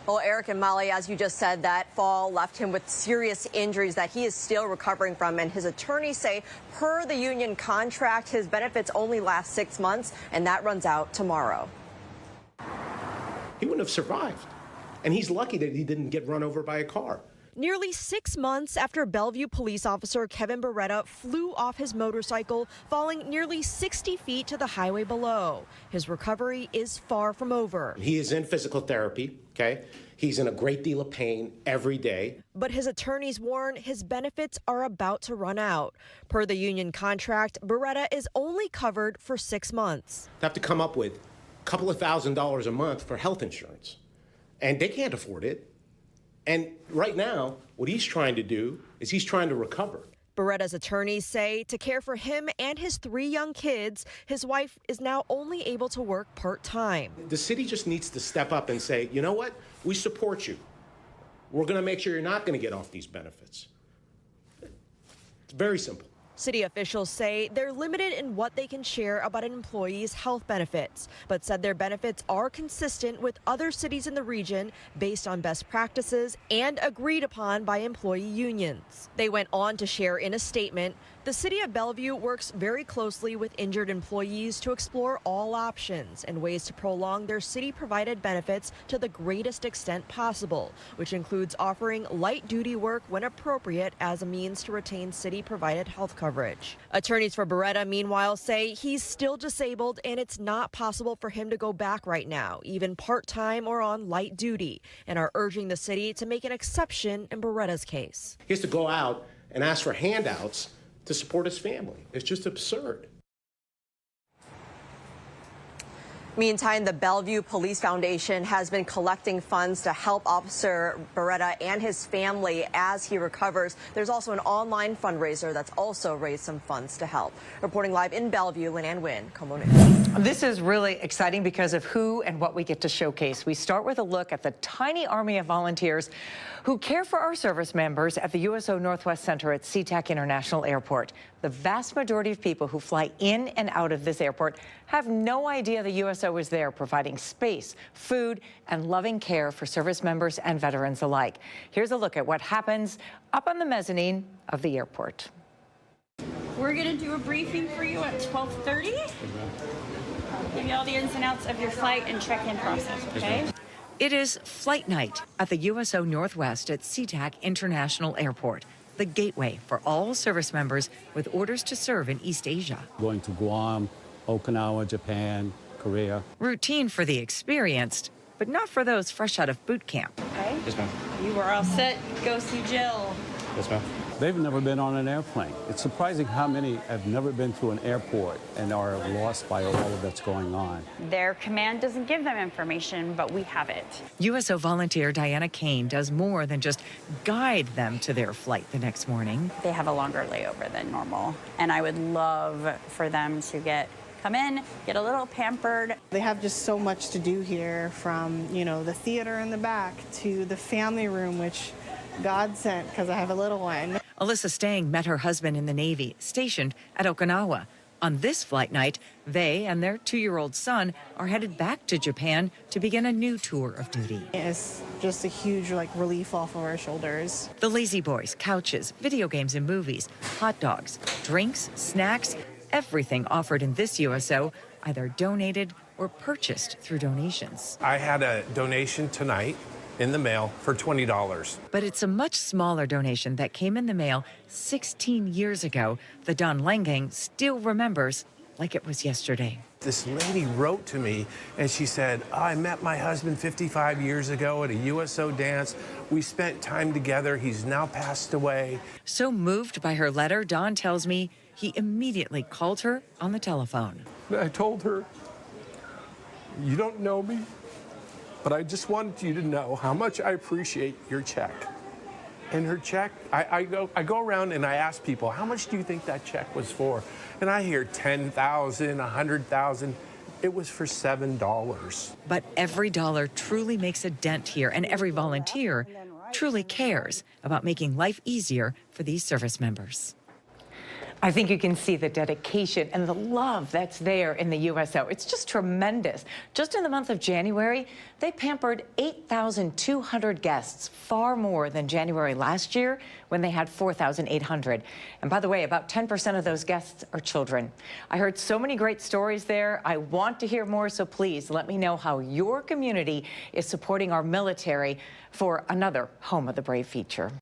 Well, Eric and Molly, as you just said, that fall left him with serious injuries that he is still recovering from. And his attorneys say, per the union contract, his benefits only last 6 months, and that runs out tomorrow. He wouldn't have survived. And he's lucky that he didn't get run over by a car. Nearly 6 months after Bellevue police officer Kevin Bereta flew off his motorcycle, falling nearly 60 feet to the highway below. His recovery is far from over. He is in physical therapy, okay? He's in a great deal of pain every day. But his attorneys warn his benefits are about to run out. Per the union contract, Bereta is only covered for 6 months. They have to come up with a couple of $1,000s a month for health insurance, and they can't afford it. And right now, what he's trying to do is he's trying to recover. Bereta's attorneys say to care for him and his 3 young kids, his wife is now only able to work part-time. The city just needs to step up and say, you know what? We support you. We're going to make sure you're not going to get off these benefits. It's very simple. City officials say they're limited in what they can share about an employee's health benefits, but said their benefits are consistent with other cities in the region based on best practices and agreed upon by employee unions. They went on to share in a statement, the city of Bellevue works very closely with injured employees to explore all options and ways to prolong their city-provided benefits to the greatest extent possible, which includes offering light-duty work when appropriate as a means to retain city-provided health coverage. Attorneys for Bereta, meanwhile, say he's still disabled and it's not possible for him to go back right now, even part-time or on light duty, and are urging the city to make an exception in Bereta's case. He has to go out and ask for handouts to support his family. It's just absurd. Meantime, the Bellevue Police Foundation has been collecting funds to help Officer Bereta and his family as he recovers. There's also an online fundraiser that's also raised some funds to help. Reporting live in Bellevue, Lynn Wynn, KOMO News. This is really exciting because of who and what we get to showcase. We start with a look at the tiny army of volunteers who care for our service members at the USO Northwest Center at Sea-Tac International Airport. The vast majority of people who fly in and out of this airport have no idea the USO is there, providing space, food, and loving care for service members and veterans alike. Here's a look at what happens up on the mezzanine of the airport. We're going to do a briefing for you at 12:30. Give you all the ins and outs of your flight and check-in process, okay? It is flight night at the USO Northwest at Sea-Tac International Airport, the gateway for all service members with orders to serve in East Asia. Going to Guam, Okinawa, Japan, Korea. Routine for the experienced, but not for those fresh out of boot camp. Okay. Yes, ma'am. You are all set. Go see Jill. Yes, ma'am. They've never been on an airplane. It's surprising how many have never been to an airport and are lost by all of that's going on. Their command doesn't give them information, but we have it. USO volunteer Diana Kane does more than just guide them to their flight the next morning. They have a longer layover than normal, and I would love for them to come in, get a little pampered. They have just so much to do here, from, you know, the theater in the back to the family room, which God sent because I have a little one. Alyssa Stang met her husband in the Navy, stationed at Okinawa. On this flight night, they and their 2-year-old son are headed back to Japan to begin a new tour of duty. It's just a huge, relief off of our shoulders. The lazy boys, couches, video games and movies, hot dogs, drinks, snacks, everything offered in this USO, either donated or purchased through donations. I had a donation tonight in the mail for $20. But it's a much smaller donation that came in the mail 16 years ago. The Don Langang still remembers like it was yesterday. This lady wrote to me and she said, I met my husband 55 years ago at a USO dance. We spent time together. He's now passed away. So moved by her letter, Don tells me he immediately called her on the telephone. I told her, you don't know me, but I just wanted you to know how much I appreciate your check. And her check, I go around and I ask people, how much do you think that check was for? And I hear 10,000, 100,000. It was for $7. But every dollar truly makes a dent here, and every volunteer truly cares about making life easier for these service members. I think you can see the dedication and the love that's there in the USO. It's just tremendous. Just in the month of January, they pampered 8,200 guests, far more than January last year when they had 4,800. And by the way, about 10% of those guests are children. I heard so many great stories there. I want to hear more, so please let me know how your community is supporting our military for another Home of the Brave feature.